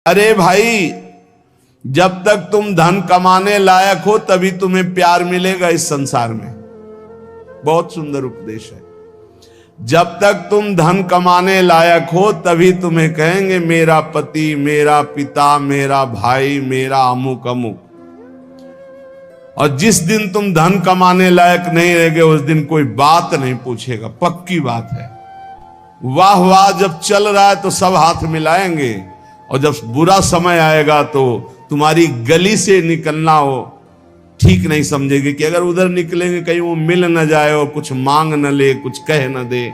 अरे भाई, जब तक तुम धन कमाने लायक हो तभी तुम्हें प्यार मिलेगा इस संसार में। बहुत सुंदर उपदेश है। जब तक तुम धन कमाने लायक हो तभी तुम्हें कहेंगे मेरा पति, मेरा पिता, मेरा भाई, मेरा अमुक अमुक। और जिस दिन तुम धन कमाने लायक नहीं रहेगे उस दिन कोई बात नहीं पूछेगा, पक्की बात है। वाह वाह जब चल रहा है तो सब हाथ मिलाएंगे, और जब बुरा समय आएगा तो तुम्हारी गली से निकलना हो ठीक नहीं समझेगी कि अगर उधर निकलेंगे कहीं वो मिल न जाए और कुछ मांग न ले, कुछ कह न दे।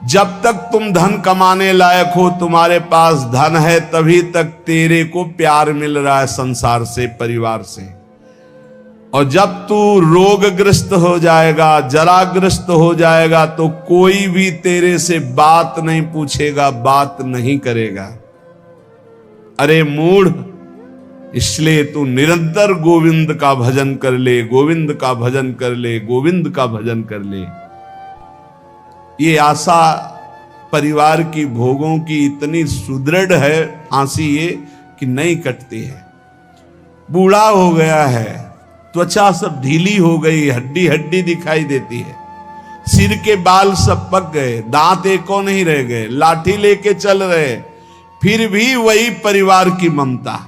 जब तक तुम धन कमाने लायक हो, तुम्हारे पास धन है, तभी तक तेरे को प्यार मिल रहा है संसार से, परिवार से। और जब तू रोगग्रस्त हो जाएगा, जराग्रस्त हो जाएगा, तो कोई भी तेरे से बात नहीं पूछेगा, बात नहीं करेगा। अरे मूढ़, इसलिए तू निरंतर गोविंद का भजन कर ले, गोविंद का भजन कर ले, गोविंद का भजन कर ले। ये आशा परिवार की भोगों की इतनी सुदृढ़ है, फांसी ये कि नहीं कटती है। बूढ़ा हो गया है, त्वचा सब ढीली हो गई, हड्डी हड्डी दिखाई देती है, सिर के बाल सब पक गए, दांत एको नहीं रह गए, लाठी लेके चल रहे, फिर भी वही परिवार की ममता।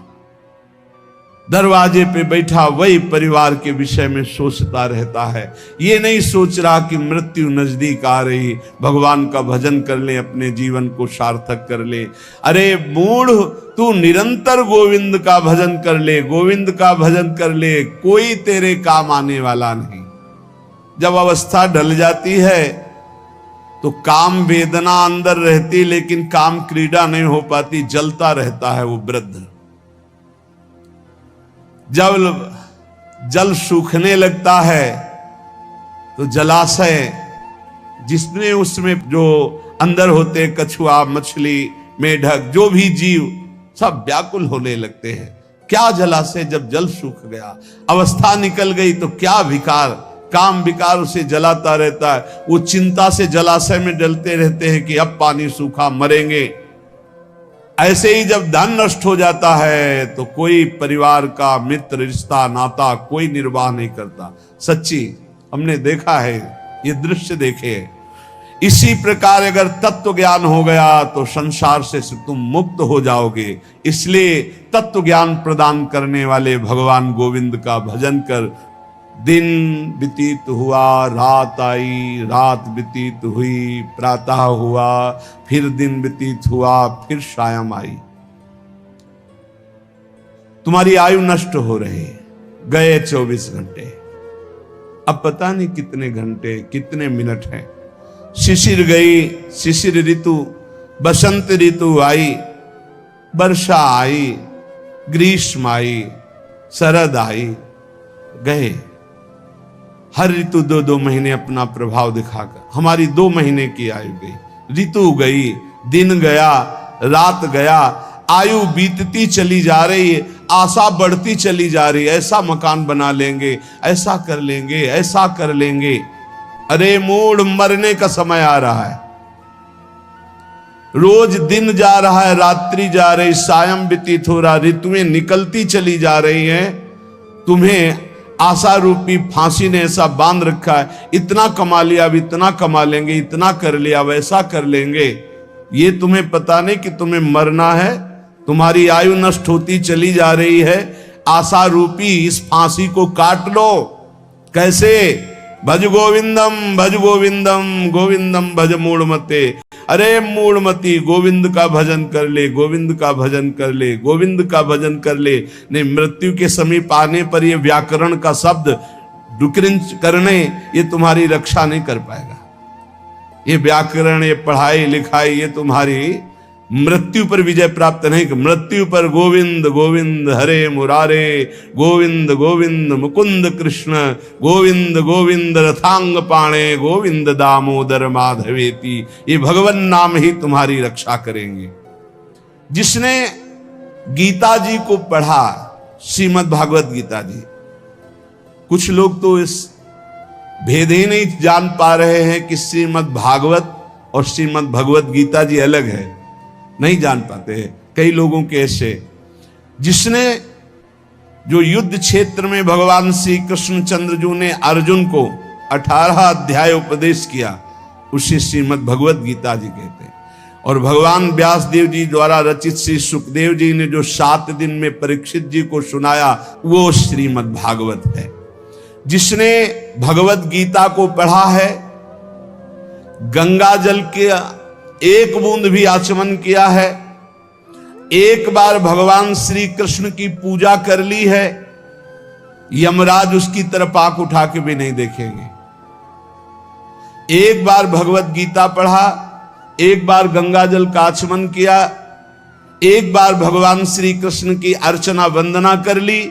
दरवाजे पे बैठा वही परिवार के विषय में सोचता रहता है। ये नहीं सोच रहा कि मृत्यु नजदीक आ रही, भगवान का भजन कर ले, अपने जीवन को सार्थक कर ले। अरे मूढ़, तू निरंतर गोविंद का भजन कर ले, गोविंद का भजन कर ले, कोई तेरे काम आने वाला नहीं। जब अवस्था ढल जाती है तो काम वेदना अंदर रहती, लेकिन काम क्रीड़ा नहीं हो पाती, जलता रहता है वो वृद्ध। जब जल सूखने लगता है तो जलाशय, जिसमें उसमें जो अंदर होते, कछुआ, मछली, मेढक, जो भी जीव, सब व्याकुल होने लगते हैं। क्या जलाशय, जब जल सूख गया, अवस्था निकल गई, तो क्या विकार, काम विकार उसे जलाता रहता है। वो चिंता से जलाशय में जलते रहते हैं कि अब पानी सूखा, मरेंगे। ऐसे ही जब धन नष्ट हो जाता है तो कोई परिवार का मित्र, रिश्ता, नाता कोई निर्वाह नहीं करता। सच्ची हमने देखा है, ये दृश्य देखे। इसी प्रकार अगर तत्व ज्ञान हो गया तो संसार से तुम मुक्त हो जाओगे। इसलिए तत्व ज्ञान प्रदान करने वाले भगवान गोविंद का भजन कर। दिन व्यतीत हुआ, रात आई, रात व्यतीत हुई, प्रातः हुआ, फिर दिन व्यतीत हुआ, फिर सायं आई। तुम्हारी आयु नष्ट हो रही, गए 24 घंटे, अब पता नहीं कितने घंटे, कितने मिनट हैं। शिशिर गई, शिशिर ऋतु, बसंत ऋतु आई, वर्षा आई, ग्रीष्म आई, शरद आई, गए। हर ऋतु 2-2 महीने अपना प्रभाव दिखाकर हमारी 2 महीने की आयु गई, ऋतु गई, दिन गया, रात गया, आयु बीतती चली जा रही है, आशा बढ़ती चली जा रही है। ऐसा मकान बना लेंगे, ऐसा कर लेंगे, ऐसा कर लेंगे। अरे मूढ़, मरने का समय आ रहा है। रोज दिन जा रहा है, रात्रि जा रही, सायं व्यतीत हो रहा, ऋतुएं निकलती चली जा रही हैं। तुम्हें आशा रूपी फांसी ने ऐसा बांध रखा है, इतना कमा लिया, अब इतना कमा लेंगे, इतना कर लिया, वैसा कर लेंगे। ये तुम्हें पता नहीं कि तुम्हें मरना है। तुम्हारी आयु नष्ट होती चली जा रही है। आशा रूपी इस फांसी को काट लो। कैसे? भज गोविंदम, भज गोविंदम, गोविंदम भज मूढ़मते। अरे मूढ़मती, गोविंद का भजन कर ले, गोविंद का भजन कर ले, गोविंद का भजन कर ले। नहीं, मृत्यु के समीप आने पर ये व्याकरण का शब्द डुक्रिंच करने, ये तुम्हारी रक्षा नहीं कर पाएगा। ये व्याकरण, ये पढ़ाई लिखाई, ये तुम्हारी मृत्यु पर विजय प्राप्त नहीं। मृत्यु पर गोविंद गोविंद हरे मुरारे, गोविंद गोविंद मुकुंद कृष्ण, गोविंद गोविंद रथांग पाणे, गोविंद दामोदर माधवेति। ये भगवान नाम ही तुम्हारी रक्षा करेंगे। जिसने गीता जी को पढ़ा, श्रीमद् भागवत गीता जी, कुछ लोग तो इस भेद ही नहीं जान पा रहे हैं कि श्रीमद् भागवत और श्रीमद् भगवत गीता जी अलग है। नहीं जान पाते हैं कई लोगों के ऐसे। जिसने जो युद्ध क्षेत्र में भगवान श्री कृष्णचंद्र जी ने अर्जुन को 18 अध्याय उपदेश किया, उसे श्रीमद् भगवत गीता जी कहते हैं। और भगवान व्यास देव जी द्वारा रचित श्री सुखदेव जी ने जो 7 दिन में परीक्षित जी को सुनाया, वो श्रीमद् भागवत है। जिसने भगवत गीता को पढ़ा है, गंगा जल के एक बूंद भी आचमन किया है, एक बार भगवान श्री कृष्ण की पूजा कर ली है, यमराज उसकी तरफ आंख उठा के भी नहीं देखेंगे। एक बार भगवत गीता पढ़ा, एक बार गंगा जल का आचमन किया, एक बार भगवान श्री कृष्ण की अर्चना वंदना कर ली,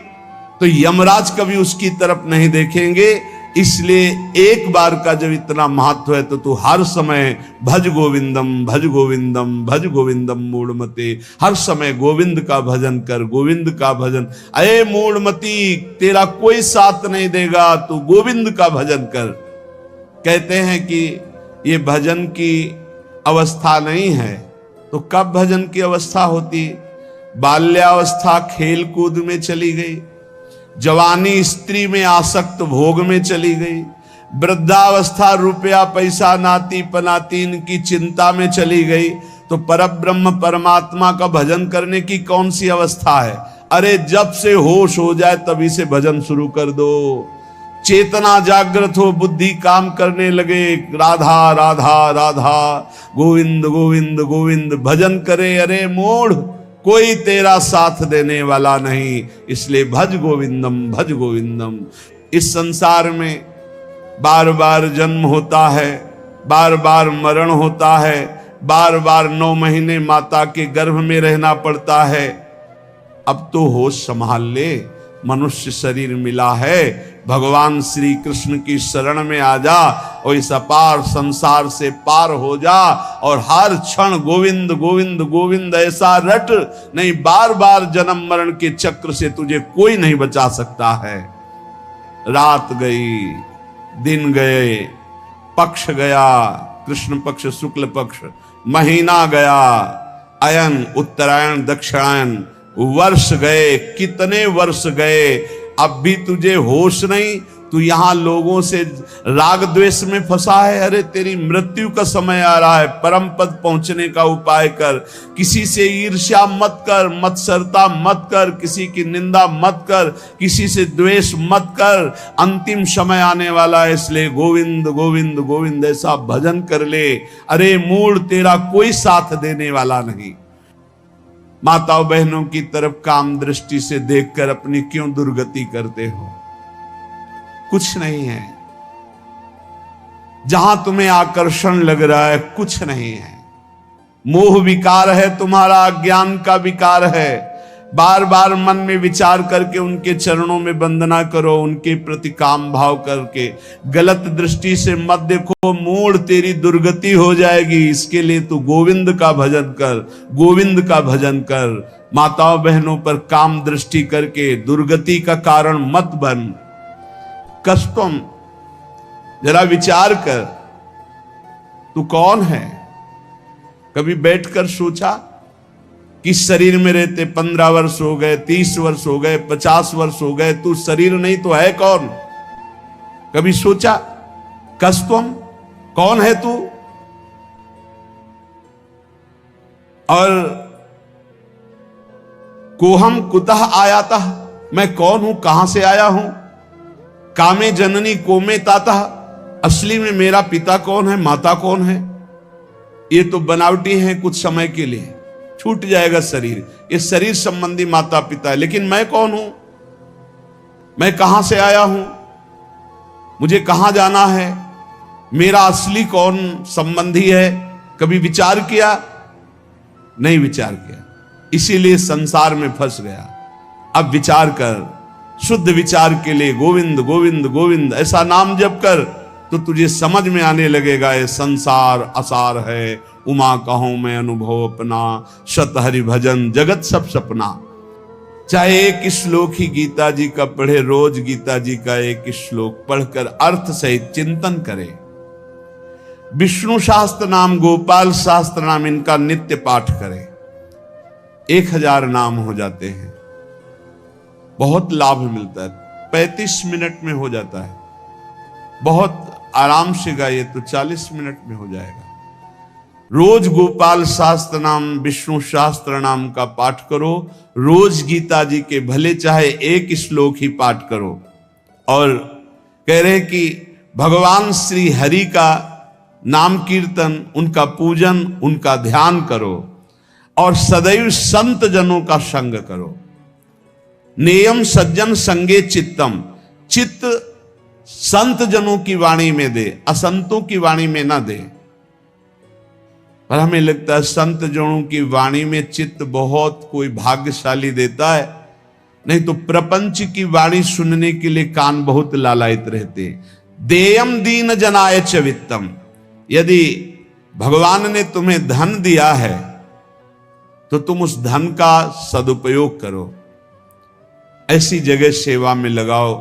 तो यमराज कभी उसकी तरफ नहीं देखेंगे। इसलिए एक बार का जब इतना महत्व है तो तू हर समय भज गोविंदम भज गोविंदम भज गोविंदम मूढ़मते, हर समय गोविंद का भजन कर, गोविंद का भजन। अये मूढ़मती, तेरा कोई साथ नहीं देगा, तू गोविंद का भजन कर। कहते हैं कि ये भजन की अवस्था नहीं है, तो कब भजन की अवस्था होती? बाल्यावस्था खेल कूद में चली गई, जवानी स्त्री में आसक्त भोग में चली गई, वृद्धावस्था रुपया पैसा नाती पनाती इनकी चिंता में चली गई, तो परब्रह्म परमात्मा का भजन करने की कौन सी अवस्था है? अरे जब से होश हो जाए तभी से भजन शुरू कर दो। चेतना जागृत हो, बुद्धि काम करने लगे, राधा राधा राधा, गोविंद गोविंद गोविंद भजन करे। अरे मूढ़, कोई तेरा साथ देने वाला नहीं, इसलिए भज गोविंदम भज गोविंदम। इस संसार में बार बार जन्म होता है, बार बार मरण होता है, बार बार 9 महीने माता के गर्भ में रहना पड़ता है। अब तो होश संभाल ले, मनुष्य शरीर मिला है, भगवान श्री कृष्ण की शरण में आ जा और इस अपार संसार से पार हो जा, और हर क्षण गोविंद गोविंद गोविंद ऐसा रट, नहीं बार बार जन्म मरण के चक्र से तुझे कोई नहीं बचा सकता है। रात गई, दिन गए, पक्ष गया, कृष्ण पक्ष शुक्ल पक्ष, महीना गया, अयन उत्तरायण दक्षिणायन, वर्ष गए, कितने वर्ष गए, अब भी तुझे होश नहीं। तू यहां लोगों से राग द्वेष में फंसा है। अरे तेरी मृत्यु का समय आ रहा है, परम पद पहुंचने का उपाय कर। किसी से ईर्ष्या मत कर, मत्सरता मत कर, किसी की निंदा मत कर, किसी से द्वेष मत कर। अंतिम समय आने वाला है, इसलिए गोविंद गोविंद गोविंद ऐसा भजन कर ले। अरे मूढ़, तेरा कोई साथ देने वाला नहीं। माताओं बहनों की तरफ काम दृष्टि से देखकर अपनी क्यों दुर्गति करते हो? कुछ नहीं है। जहां तुम्हें आकर्षण लग रहा है, कुछ नहीं है। मोह विकार है तुम्हारा, अज्ञान का विकार है। बार बार मन में विचार करके उनके चरणों में वंदना करो, उनके प्रति काम भाव करके। गलत दृष्टि से मत देखो, मूढ़, तेरी दुर्गति हो जाएगी। इसके लिए तू गोविंद का भजन कर, गोविंद का भजन कर। माताओं बहनों पर काम दृष्टि करके दुर्गति का कारण मत बन। कष्टम, जरा विचार कर, तू कौन है? कभी बैठकर सोचा कि शरीर में रहते 15 वर्ष हो गए, 30 वर्ष हो गए, 50 वर्ष हो गए, तू शरीर नहीं तो है कौन? कभी सोचा? कस्तम, कौन है तू? और कोहम कुतः आयाता, मैं कौन हूं, कहां से आया हूं? कामे जननी कोमे ताता, असली में मेरा पिता कौन है, माता कौन है? ये तो बनावटी है, कुछ समय के लिए छूट जाएगा शरीर। ये शरीर संबंधी माता पिता है, लेकिन मैं कौन हूं? मैं कहां से आया हूं? मुझे कहां जाना है? मेरा असली कौन संबंधी है? कभी विचार किया? नहीं विचार किया, इसीलिए संसार में फंस गया। अब विचार कर, शुद्ध विचार के लिए गोविंद गोविंद गोविंद ऐसा नाम जप कर, तो तुझे समझ में आने लगेगा ये संसार असार है। उमा कहूं मैं अनुभव अपना, शत हरि भजन जगत सब सपना। चाहे एक श्लोक ही गीता जी का पढ़े, रोज गीता जी का एक श्लोक पढ़कर अर्थ सहित चिंतन करे। विष्णु शास्त्र नाम, गोपाल शास्त्र नाम, इनका नित्य पाठ करे। 1000 नाम हो जाते हैं। बहुत लाभ मिलता है। 35 मिनट में हो जाता है। बहुत आराम से गाइए तो 40 मिनट में हो जाएगा। रोज गोपाल शास्त्र नाम, विष्णु शास्त्र नाम का पाठ करो। रोज गीता जी के भले चाहे एक श्लोक ही पाठ करो। और कह रहे कि भगवान श्री हरि का नाम कीर्तन, उनका पूजन, उनका ध्यान करो और सदैव संत जनों का संग करो। नेयम सज्जन संगे चित्तम, चित्त संत जनों की वाणी में दे, असंतों की वाणी में ना दे। पर हमें लगता है संत जनों की वाणी में चित्त बहुत कोई भाग्यशाली देता है, नहीं तो प्रपंच की वाणी सुनने के लिए कान बहुत लालायित रहते। देयम दीन जनाय च वित्तम, यदि भगवान ने तुम्हें धन दिया है तो तुम उस धन का सदुपयोग करो। ऐसी जगह सेवा में लगाओ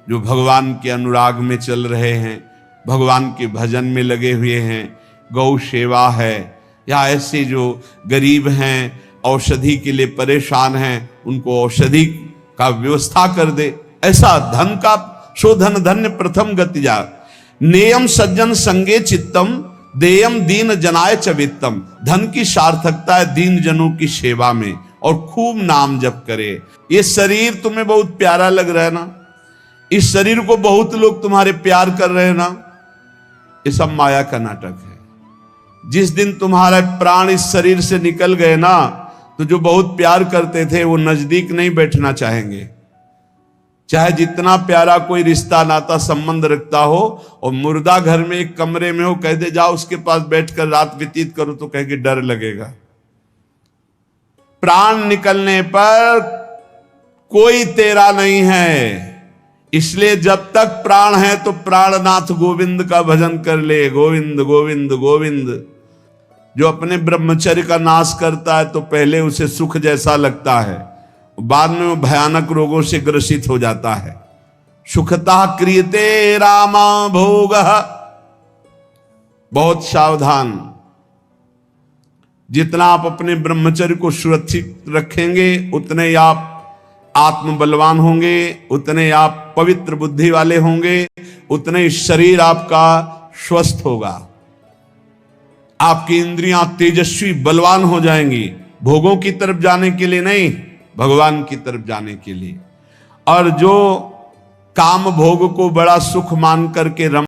जो भगवान के अनुराग में चल रहे हैं, भगवान के भजन में लगे हुए हैं, गौ सेवा है, या ऐसे जो गरीब हैं, औषधि के लिए परेशान हैं, उनको औषधि का व्यवस्था कर दे। ऐसा धन का शोधन धन्य प्रथम गति जा। नेयम सज्जन संगे चित्तम, देयम दीन जनाय च वित्तम। धन की सार्थकता है दीन जनों की सेवा में, और खूब नाम जप करे। ये शरीर तुम्हें बहुत प्यारा लग रहा है ना, इस शरीर को बहुत लोग तुम्हारे प्यार कर रहे हैं ना, ये सब माया का नाटक है। जिस दिन तुम्हारा प्राण इस शरीर से निकल गए ना, तो जो बहुत प्यार करते थे वो नजदीक नहीं बैठना चाहेंगे। चाहे जितना प्यारा कोई रिश्ता नाता संबंध रखता हो, और मुर्दा घर में एक कमरे में हो, कह दे जाओ उसके पास बैठकर रात व्यतीत करो, तो कहेंगे डर लगेगा। प्राण निकलने पर कोई तेरा नहीं है, इसलिए जब तक प्राण है तो प्राणनाथ गोविंद का भजन कर ले। गोविंद गोविंद गोविंद। जो अपने ब्रह्मचर्य का नाश करता है तो पहले उसे सुख जैसा लगता है, बाद में वो भयानक रोगों से ग्रसित हो जाता है। सुखता क्रियते रामा भोग। बहुत सावधान। जितना आप अपने ब्रह्मचर्य को सुरक्षित रखेंगे उतने ही आप आत्मबलवान होंगे, उतने आप पवित्र बुद्धि वाले होंगे, उतने ही शरीर आपका स्वस्थ होगा। आपकी इंद्रियां तेजस्वी बलवान हो जाएंगी, भोगों की तरफ जाने के लिए नहीं, भगवान की तरफ जाने के लिए। और जो काम भोग को बड़ा सुख मान करके